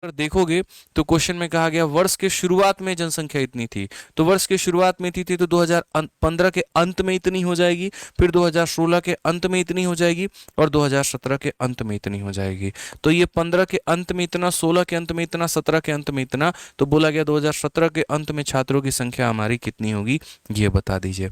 अगर देखोगे तो क्वेश्चन में कहा गया वर्ष के शुरुआत में जनसंख्या इतनी थी, तो वर्ष के शुरुआत में इतनी थी तो 2015 के अंत में इतनी हो जाएगी, फिर 2016 के अंत में इतनी हो जाएगी और 2017 के अंत में इतनी हो जाएगी। तो ये 15 के अंत में इतना, 16 के अंत में इतना, 17 के अंत में इतना, तो बोला गया 2017 के अंत में छात्रों की संख्या हमारी कितनी होगी, ये बता दीजिए।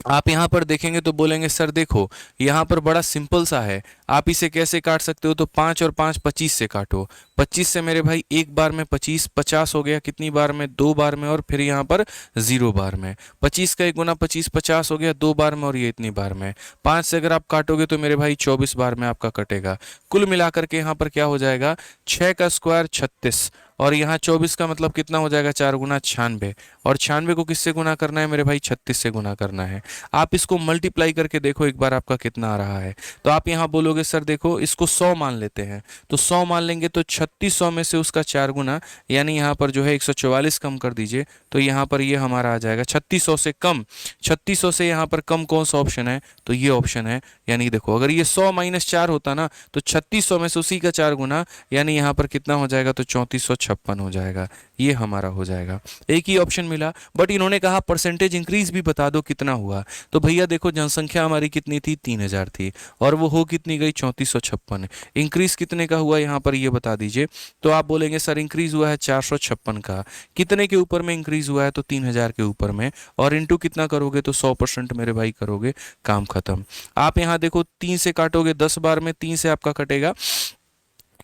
आप यहाँ पर देखेंगे तो बोलेंगे सर देखो यहाँ पर बड़ा सिंपल सा है, आप इसे कैसे काट सकते हो, तो 5 और 5 25 से काटो। 25 से मेरे भाई एक बार में 25, 50 हो गया, कितनी बार में, 2 बार में, और फिर यहाँ पर 0 बार में। 25 का 1 गुना 25 50 हो गया 2 बार में, और ये इतनी बार में। 5 से अगर आप काटोगे तो मेरे भाई 24 बार में आपका कटेगा। कुल मिलाकर के यहाँ पर क्या हो जाएगा, 6 का स्क्वायर 36, और यहाँ 24 का मतलब कितना हो जाएगा, 4 गुना 96, और 96 को किससे गुना करना है मेरे भाई, 36 से गुना करना है। आप इसको मल्टीप्लाई करके देखो एक बार आपका कितना आ रहा है। तो आप यहाँ बोलोगे सर देखो इसको 100 मान लेते हैं, तो 100 मान लेंगे तो 3600 में से उसका 4 गुना, यानी यहाँ पर जो है 144 कम कर दीजिए, तो यहाँ पर ये हमारा आ जाएगा 3600 से कम। 3600 से यहाँ पर कम कौन सा ऑप्शन है, तो ये ऑप्शन है। यानी देखो अगर ये 100 माइनस 4 होता ना, तो 3600 में से उसी का 4 गुना, यानी यहाँ पर कितना हो जाएगा, तो 3456 हो जाएगा। ये हमारा हो जाएगा। एक ही ऑप्शन मिला, बट इन्होंने कहा परसेंटेज इंक्रीज भी बता दो कितना हुआ। तो भैया देखो जनसंख्या हमारी कितनी थी, 3000 थी, और वो हो कितनी गई, 3456। इंक्रीज कितने का हुआ यहाँ पर ये बता दीजिए। तो आप बोलेंगे सर इंक्रीज हुआ है 456 का, कितने के ऊपर में इंक्रीज हुआ है, तो 3000 के ऊपर में, और इंटू कितना करोगे, तो 100% मेरे भाई करोगे, काम खत्म। आप यहाँ देखो 3 से काटोगे 10 बार में, 3 से आपका कटेगा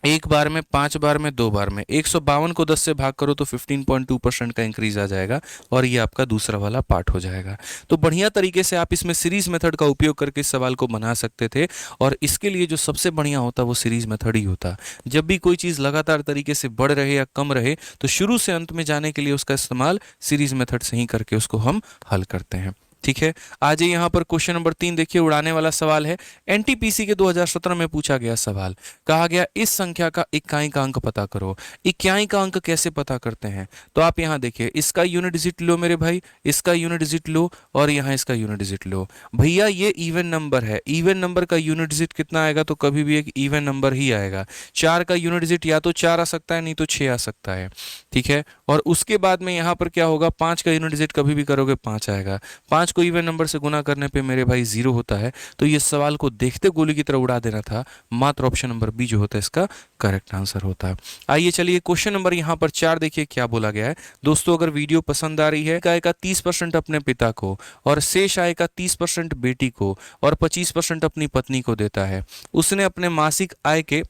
1 बार में, 5 बार में, 2 बार में। 152 को 10 से भाग करो तो 15.2% का इंक्रीज आ जाएगा, और ये आपका दूसरा वाला पार्ट हो जाएगा। तो बढ़िया तरीके से आप इसमें सीरीज मेथड का उपयोग करके इस सवाल को बना सकते थे, और इसके लिए जो सबसे बढ़िया होता वो सीरीज मेथड ही होता। जब भी कोई चीज़ लगातार तरीके से बढ़ रहे या कम रहे, तो शुरू से अंत में जाने के लिए उसका इस्तेमाल सीरीज मेथड से ही करके उसको हम हल करते हैं। ठीक है, आज यहाँ पर क्वेश्चन नंबर 3 देखिए, उड़ाने वाला सवाल है। एनटीपीसी के 2017 में पूछा गया सवाल, कहा गया इस संख्या का इकाई का अंक पता करो। इकाई का अंक कैसे पता करते हैं, तो आप यहाँ देखिए, इसका यूनिट डिजिट लो मेरे भाई, इसका यूनिट डिजिट लो, और यहाँ इसका यूनिट डिजिट लो। भैया ये इवन नंबर है, इवन नंबर का यूनिट डिजिट कितना आएगा, तो कभी भी एक इवन नंबर ही आएगा। 4 का यूनिट डिजिट या तो 4 आ सकता है, नहीं तो 6 आ सकता है। ठीक है, और उसके बाद में यहाँ पर क्या होगा, 5 का यूनिट डिजिट कभी भी करोगे 5 आएगा। 5 को इवन नंबर से गुना करने पे मेरे भाई 0 होता है। तो ये सवाल को देखते गोली की तरह उड़ा देना था, मात्र ऑप्शन नंबर बी जो होता है इसका करेक्ट आंसर होता है। आइए चलिए क्वेश्चन नंबर यहाँ पर 4 देखिए क्या बोला गया है। दोस्तों अगर वीडियो पसंद आ रही है, आय का 30% अपने पिता को, और शेष आय का 30% बेटी को, और 25% अपनी पत्नी को देता है। उसने अपने मासिक आय के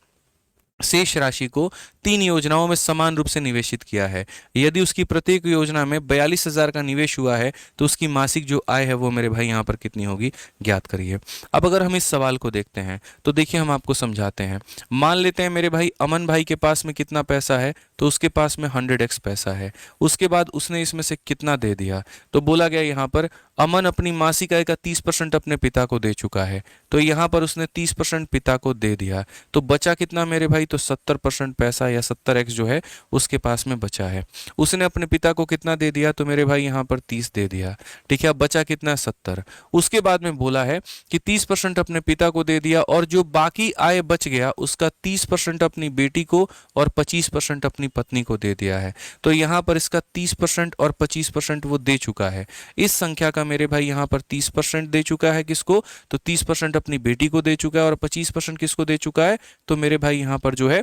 शेष राशि को 3 योजनाओं में समान रूप से निवेशित किया है। यदि उसकी प्रत्येक योजना में 42,000 का निवेश हुआ है, तो उसकी मासिक जो आय है वो मेरे भाई यहाँ पर कितनी होगी, ज्ञात करिए। अब अगर हम इस सवाल को देखते हैं तो देखिए हम आपको समझाते हैं। मान लेते हैं मेरे भाई अमन भाई के पास में कितना पैसा है, तो उसके पास में 100x पैसा है। उसके बाद उसने इसमें से कितना दे दिया, तो बोला गया यहाँ पर अमन अपनी मासिक आय का 30% अपने पिता को दे चुका है, तो यहाँ पर उसने 30% पिता को दे दिया। तो बचा कितना मेरे भाई, तो 70% पैसा या 70x जो है उसके पास में बचा है। उसने अपने पिता को कितना दे दिया, तो मेरे भाई यहाँ पर 30 दे दिया। ठीक है, अब बचा कितना, 70। उसके बाद में बोला है कि 30% अपने पिता को दे दिया, और जो बाकी आय बच गया उसका 30% अपनी बेटी को और 25% अपनी पत्नी को दे दिया है। तो यहाँ पर इसका 30% और 25% वो दे चुका है। इस संख्या का मेरे भाई यहाँ पर 30% दे चुका है किसको, तो 30% अपनी बेटी को दे चुका है, और 25% किसको दे चुका है, तो मेरे भाई यहाँ पर जो है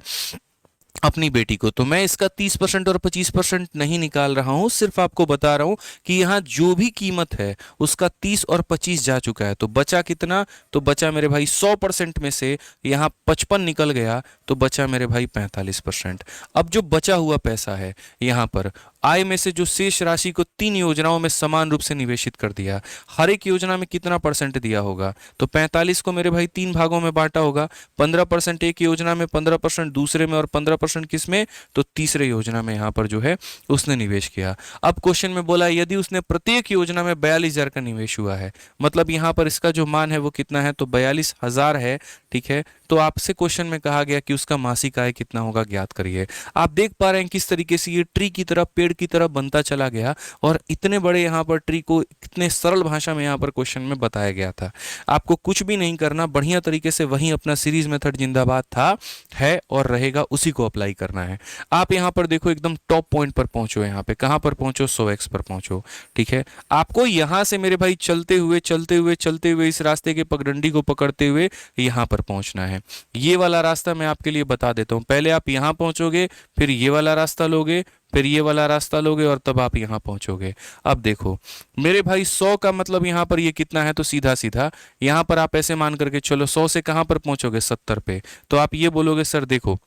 अपनी बेटी को। तो मैं इसका 30% और 25% नहीं निकाल रहा हूं, सिर्फ आपको बता रहा हूं कि यहां जो भी कीमत है उसका 30 और 25 जा चुका है। तो बचा कितना, तो बचा मेरे भाई 100% में से यहां 55 निकल गया, तो बचा मेरे भाई 45%। अब जो बचा हुआ पैसा है यहां पर आय में से जो शेष राशि को 3 योजनाओं में समान रूप से निवेशित कर दिया। हर एक योजना में कितना परसेंट दिया होगा, तो 45 को मेरे भाई 3 भागों में बांटा होगा। 15% एक योजना में, 15% दूसरे में, और 15% किस में, तो तीसरे योजना में यहाँ पर जो है उसने निवेश किया। अब क्वेश्चन में बोला यदि उसने प्रत्येक योजना में 42,000 का निवेश हुआ है, मतलब यहाँ पर इसका जो मान है वो कितना है, तो 42,000 है। ठीक है, तो आपसे क्वेश्चन में कहा गया कि उसका मासिक आय कितना होगा ज्ञात करिए। आप देख पा रहे हैं किस तरीके से ये ट्री की तरह, पेड़ की तरह बनता चला गया, और इतने बड़े यहाँ पर ट्री को कितने सरल भाषा में यहाँ पर क्वेश्चन में बताया गया था। आपको कुछ भी नहीं करना, बढ़िया तरीके से वही अपना सीरीज मेथड जिंदाबाद था, है और रहेगा, उसी को अप्लाई करना है। आप यहाँ पर देखो एकदम टॉप पॉइंट पर पहुंचो, यहाँ पे कहाँ पर पहुंचो, 100x पर पहुंचो। ठीक है, आपको यहाँ से मेरे भाई चलते हुए चलते हुए चलते हुए इस रास्ते के पगडंडी को पकड़ते हुए यहाँ पर पहुंचना है। ये वाला रास्ता मैं आपके लिए बता देता हूँ। पहले आप यहाँ पहुंचोगे, फिर ये वाला रास्ता लोगे, फिर ये वाला रास्ता लोगे, और तब आप यहाँ पहुंचोगे। अब देखो मेरे भाई 100 का मतलब यहाँ पर ये कितना है, तो सीधा सीधा यहाँ पर आप ऐसे मान करके चलो 100 से कहाँ पर पहुंचोगे, 70 पे। तो आप ये बोलोगे सर देखो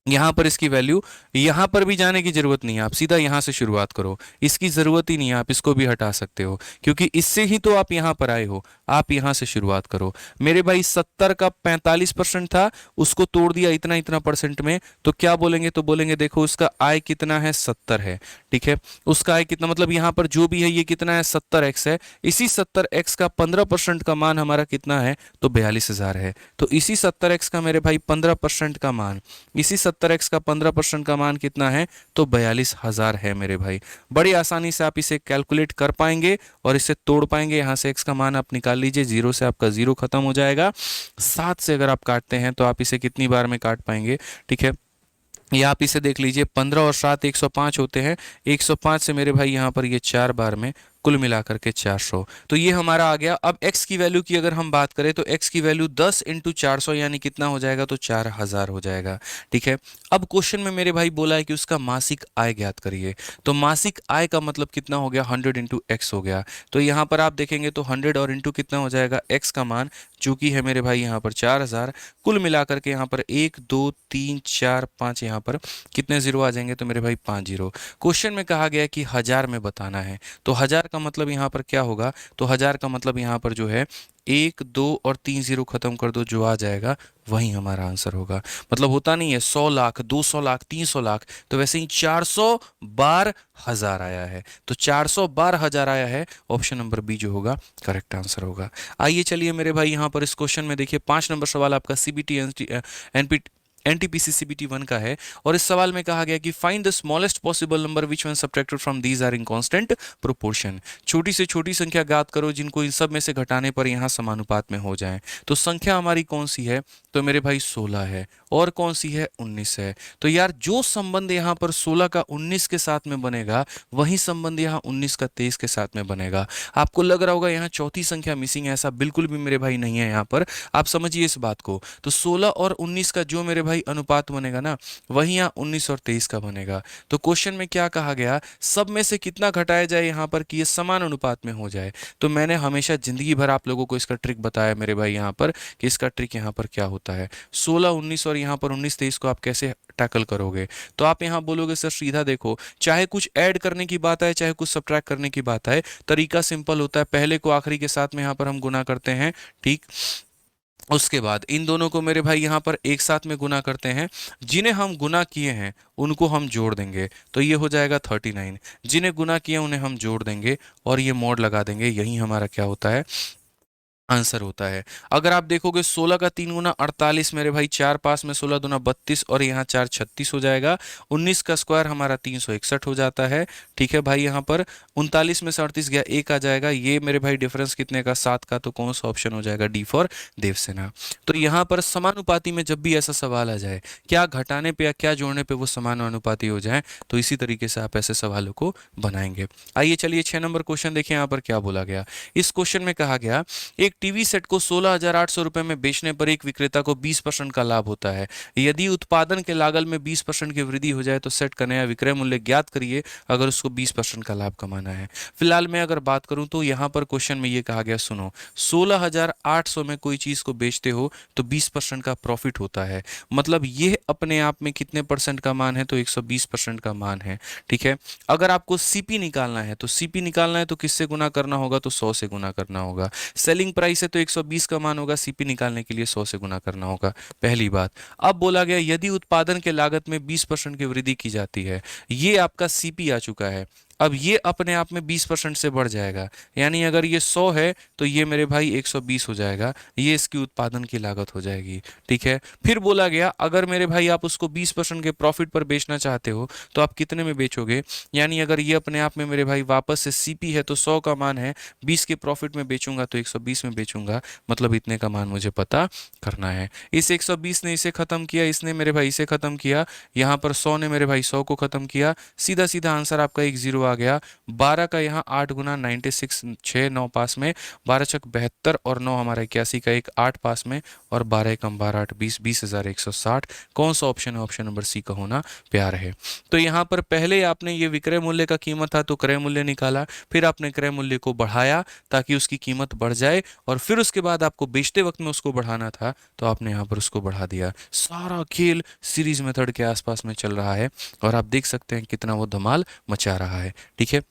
यहाँ पर इसकी वैल्यू, यहाँ पर भी जाने की जरूरत नहीं है, आप सीधा यहाँ से शुरुआत करो, इसकी जरूरत ही नहीं है, आप इसको भी हटा सकते हो क्योंकि इससे ही तो आप यहाँ पर आए हो। आप यहाँ से शुरुआत करो। मेरे भाई 70 का 45% था, उसको तोड़ दिया इतना इतना परसेंट में, तो क्या बोलेंगे, तो बोलेंगे देखो उसका आय कितना है, 70 है। ठीक है, उसका आय कितना, मतलब यहाँ पर जो भी है ये कितना है, 70x है। इसी 70x का 15% का मान हमारा कितना है, तो 42,000 है। तो इसी 70x का मेरे भाई 15% का मान, इसी 70x का 15% का मान कितना है, तो 42,000 है मेरे भाई। बड़ी आसानी से आप इसे कैलकुलेट कर पाएंगे और इसे तोड़ पाएंगे। यहाँ से x का मान आप निकाल लीजिए, 0 से आपका 0 खत्म हो जाएगा। 7 से अगर आप काटते हैं तो आप इसे कितनी बार में काट पाएंगे। ठीक है, या आप इसे देख लीजिए, 15 और 7 105 होते हैं, 105 से मेरे भाई यहाँ पर ये 4 बार में, कुल मिलाकर के 400। तो ये हमारा आ गया। अब x की वैल्यू की अगर हम बात करें तो x की वैल्यू 10 इंटू 400 यानी कितना हो जाएगा, तो 4000 हो जाएगा। ठीक है, अब क्वेश्चन में मेरे भाई बोला है कि उसका मासिक आय ज्ञात करिए। तो मासिक आय का मतलब कितना हो गया, 100 इंटू एक्स हो गया। तो यहाँ पर आप देखेंगे तो 100 और इंटू कितना हो जाएगा, x का मान चूंकि है मेरे भाई यहाँ पर 4000, कुल मिलाकर के यहाँ पर 1 2 3 4 5, यहाँ पर कितने जीरो आ जाएंगे, तो मेरे भाई 5 जीरो। क्वेश्चन में कहा गया कि 1000 में बताना है, तो 1000 का मतलब यहाँ पर क्या होगा, तो 1000 का मतलब यहाँ पर जो है 1 2 और 3 जीरो खत्म कर दो, जो आ जाएगा वही हमारा आंसर होगा। मतलब होता नहीं है 100 लाख 200 लाख 300 लाख, तो वैसे ही 400 बार हजार आया है, तो 400 बार हजार आया है। ऑप्शन नंबर बी जो होगा करेक्ट आंसर होगा। आइए चलिए मेरे भाई यहाँ पर इस क्वेश्चन में देखिए 5 नंबर सवाल आपका सीबीटी एनटीपीसी सीबीटी 1 का है, और इस सवाल में कहा गया कि find the smallest possible number which one subtracted from these are in constant proportion. छोटी से छोटी संख्या ज्ञात करो जिनको इन सब में से घटाने पर यहाँ समानुपात में हो जाए। तो संख्या हमारी कौन सी है, तो मेरे भाई 16 है, और कौन सी है, 19 है। तो यार जो संबंध यहाँ पर 16 का 19 के साथ में बनेगा, वही संबंध यहाँ 19 का 23 के साथ में बनेगा। आपको लग रहा होगा यहाँ चौथी संख्या मिसिंग है, ऐसा बिल्कुल भी मेरे भाई नहीं है। यहाँ पर आप समझिए इस बात को, तो 16 और 19 का जो मेरे भाई अनुपात बनेगा ना, वही यहाँ 19 और 23 का बनेगा। तो क्वेश्चन में क्या कहा गया, सब में से कितना घटाया जाए यहाँ पर कि ये समान अनुपात में हो जाए। तो मैंने हमेशा जिंदगी भर आप लोगों को इसका ट्रिक बताया मेरे भाई यहाँ पर, कि इसका ट्रिक यहाँ पर क्या होता है। 16 19 और यहाँ पर 19 23 को आप कैसे टैकल करोगे, तो आप यहाँ बोलोगे सर सीधा देखो, चाहे कुछ ऐड करने की बात आए चाहे कुछ सब्ट्रैक्ट करने की बात आए, तरीका सिंपल होता है। पहले को आखिरी के साथ में यहाँ पर हम गुना करते हैं, ठीक, उसके बाद इन दोनों को मेरे भाई यहाँ पर एक साथ में गुना करते हैं, जिन्हें हम गुना किए हैं उनको हम जोड़ देंगे, तो ये हो जाएगा 39। जिन्हें गुना किए उन्हें हम जोड़ देंगे और ये मोड लगा देंगे, यही हमारा क्या होता है, आंसर होता है। अगर आप देखोगे 16 का 3 गुना 48 मेरे भाई, 4 पास में 16 दूना 32 और यहाँ 4 36 हो जाएगा। 19 का स्क्वायर हमारा 361 हो जाता है। ठीक है भाई, यहाँ पर 39 में से 38 गया, 1 आ जाएगा। ये मेरे भाई डिफरेंस कितने का, 7 का, तो कौन सा ऑप्शन हो जाएगा, डी फॉर देवसेना। तो यहाँ पर समानुपाती में जब भी ऐसा सवाल आ जाए, क्या घटाने पे या क्या जोड़ने पे वो समानुपाती हो जाए, तो इसी तरीके से आप ऐसे सवालों को बनाएंगे। आइए चलिए 6 नंबर क्वेश्चन देखिए, यहाँ पर क्या बोला गया। इस क्वेश्चन में कहा गया एक टीवी सेट को 16,800 रुपए में बेचने पर एक विक्रेता को 20% का लाभ होता है। यदि उत्पादन के लागत में 20% की वृद्धि हो जाए तो सेट का नया विक्रय मूल्य ज्ञात करिए अगर उसको 20% का लाभ कमाना है। फिलहाल मैं अगर बात करूं तो यहाँ पर क्वेश्चन में ये कहा गया, सुनो, 16,800 में कोई चीज को बेचते हो तो 20% का प्रॉफिट होता है। मतलब ये अपने आप में कितने परसेंट का मान है, तो 120% का मान है। ठीक है, अगर आपको सीपी निकालना है तो सीपी निकालना है तो किससे गुना करना होगा, तो 100 से गुना करना होगा। सेलिंग प्राइस है तो 120 का मान होगा, सीपी निकालने के लिए 100 से गुना करना होगा, पहली बात। अब बोला गया यदि उत्पादन के लागत में 20% की वृद्धि की जाती है, ये आपका सीपी आ चुका है। अब ये अपने आप में 20% से बढ़ जाएगा, यानी अगर ये 100 है तो ये मेरे भाई 120 हो जाएगा, ये इसकी उत्पादन की लागत हो जाएगी। ठीक है, फिर बोला गया अगर मेरे भाई आप उसको 20% के प्रॉफिट पर बेचना चाहते हो तो आप कितने में बेचोगे, यानी अगर ये अपने आप में मेरे भाई वापस से सीपी है तो 100 का मान है, 20 के प्रॉफिट में बेचूंगा तो 120 में बेचूंगा, मतलब इतने का मान मुझे पता करना है। इस 120 ने इसे खत्म किया, इसने मेरे भाई इसे खत्म किया, यहाँ पर 100 ने मेरे भाई 100 को खत्म किया, सीधा सीधा आंसर आपका एक जीरो आ गया। 12 का यहाँ 8 गुना 96, 6 9 पास में, 12 छक 72 और 9 हमारा 81 का एक 8 पास में, और 12 एकम 12 8 20, 20,160। कौन सा ऑप्शन है? ऑप्शन नंबर सी का होना प्यार है। तो यहाँ पर पहले आपने ये विक्रय मूल्य का कीमत था तो क्रय मूल्य निकाला, फिर आपने क्रय मूल्य को बढ़ाया ताकि उसकी कीमत बढ़ जाए, और फिर उसके बाद आपको बेचते वक्त में उसको बढ़ाना था तो आपने यहाँ पर उसको बढ़ा दिया। सारा खेल सीरीज मेथड के आसपास में चल रहा है और आप देख सकते हैं कितना वो धमाल मचा रहा है। ठीक है,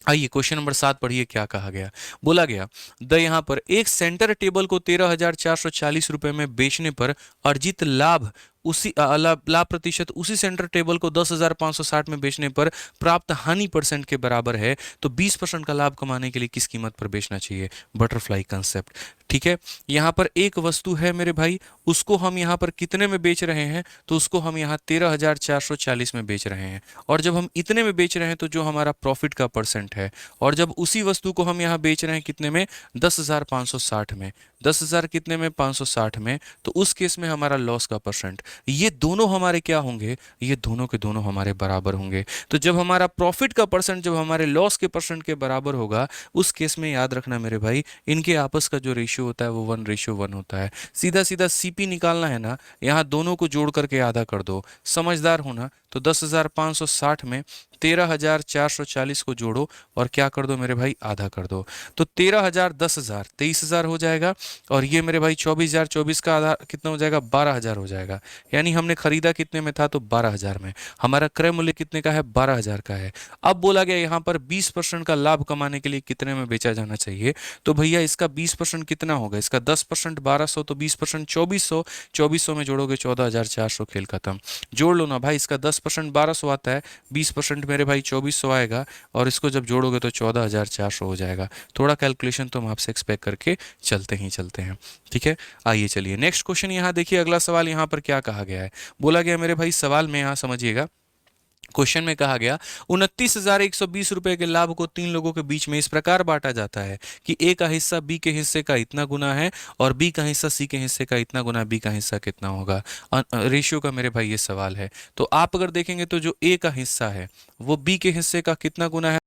आइए क्वेश्चन नंबर 7 पढ़िए क्या कहा गया। बोला गया द यहाँ पर एक सेंटर टेबल को 13,440 रुपए में बेचने पर अर्जित लाभ उसी लाभ प्रतिशत उसी सेंटर टेबल को 10,560 में बेचने पर प्राप्त हानि परसेंट के बराबर है, तो 20% का लाभ कमाने के लिए किस कीमत पर बेचना चाहिए? Butterfly concept. ठीक है, यहाँ पर एक वस्तु है मेरे भाई, उसको हम यहाँ पर कितने में बेच रहे हैं? तो उसको हम यहाँ 13,440 में बेच रहे हैं, और जब हम इतने में बेच रहे हैं तो जो हमारा प्रॉफिट का परसेंट है, और जब उसी वस्तु को हम यहाँ बेच रहे हैं कितने में? 10,560 में। 10,000 कितने में? 560 में। तो उस केस में हमारा लॉस का परसेंट, ये दोनों हमारे क्या होंगे? ये दोनों के दोनों हमारे बराबर होंगे। तो जब हमारा प्रॉफिट का परसेंट जब हमारे लॉस के परसेंट के बराबर होगा, उस केस में याद रखना मेरे भाई, इनके आपस का जो रेशियो होता है वो 1:1 होता है। सीधा सीधा सीपी निकालना है ना, यहाँ दोनों को जोड़ करके आधा कर दो, समझदार होना। तो 10,560 में 13,440 को जोड़ो और क्या कर दो मेरे भाई? आधा कर दो। तो 13,000 10,000 23,000 हो जाएगा, और ये मेरे भाई 24,000, 24 का आधा कितना हो जाएगा? 12,000 हो जाएगा। यानी हमने खरीदा कितने में था? तो 12,000 में। हमारा क्रय मूल्य कितने का है? 12,000 का है। अब बोला गया यहाँ पर 20% का लाभ कमाने के लिए कितने में बेचा जाना चाहिए? तो भैया इसका 20% कितना होगा? इसका 10% 1200, तो 20% 2400, 2400 में जोड़ोगे 14,400, खेल खत्म। जोड़ लो ना भाई, इसका 10% 1200 आता है, 20% मेरे भाई 2400 आएगा, और इसको जब जोड़ोगे तो 14,400 हो जाएगा। थोड़ा कैलकुलेशन तो हम आपसे एक्सपेक्ट करके चलते ही चलते हैं। ठीक है, आइए चलिए नेक्स्ट क्वेश्चन यहाँ देखिए। अगला सवाल यहाँ पर क्या कहा गया है? बोला गया मेरे भाई, सवाल में यहाँ समझिएगा, क्वेश्चन में कहा गया 29,120 रुपए के लाभ को 3 लोगों के बीच में इस प्रकार बांटा जाता है कि ए का हिस्सा बी के हिस्से का इतना गुना है, और बी का हिस्सा सी के हिस्से का इतना गुना, बी का हिस्सा कितना होगा? रेशियो का मेरे भाई ये सवाल है। तो आप अगर देखेंगे तो जो ए का हिस्सा है वो बी के हिस्से का कितना गुना है?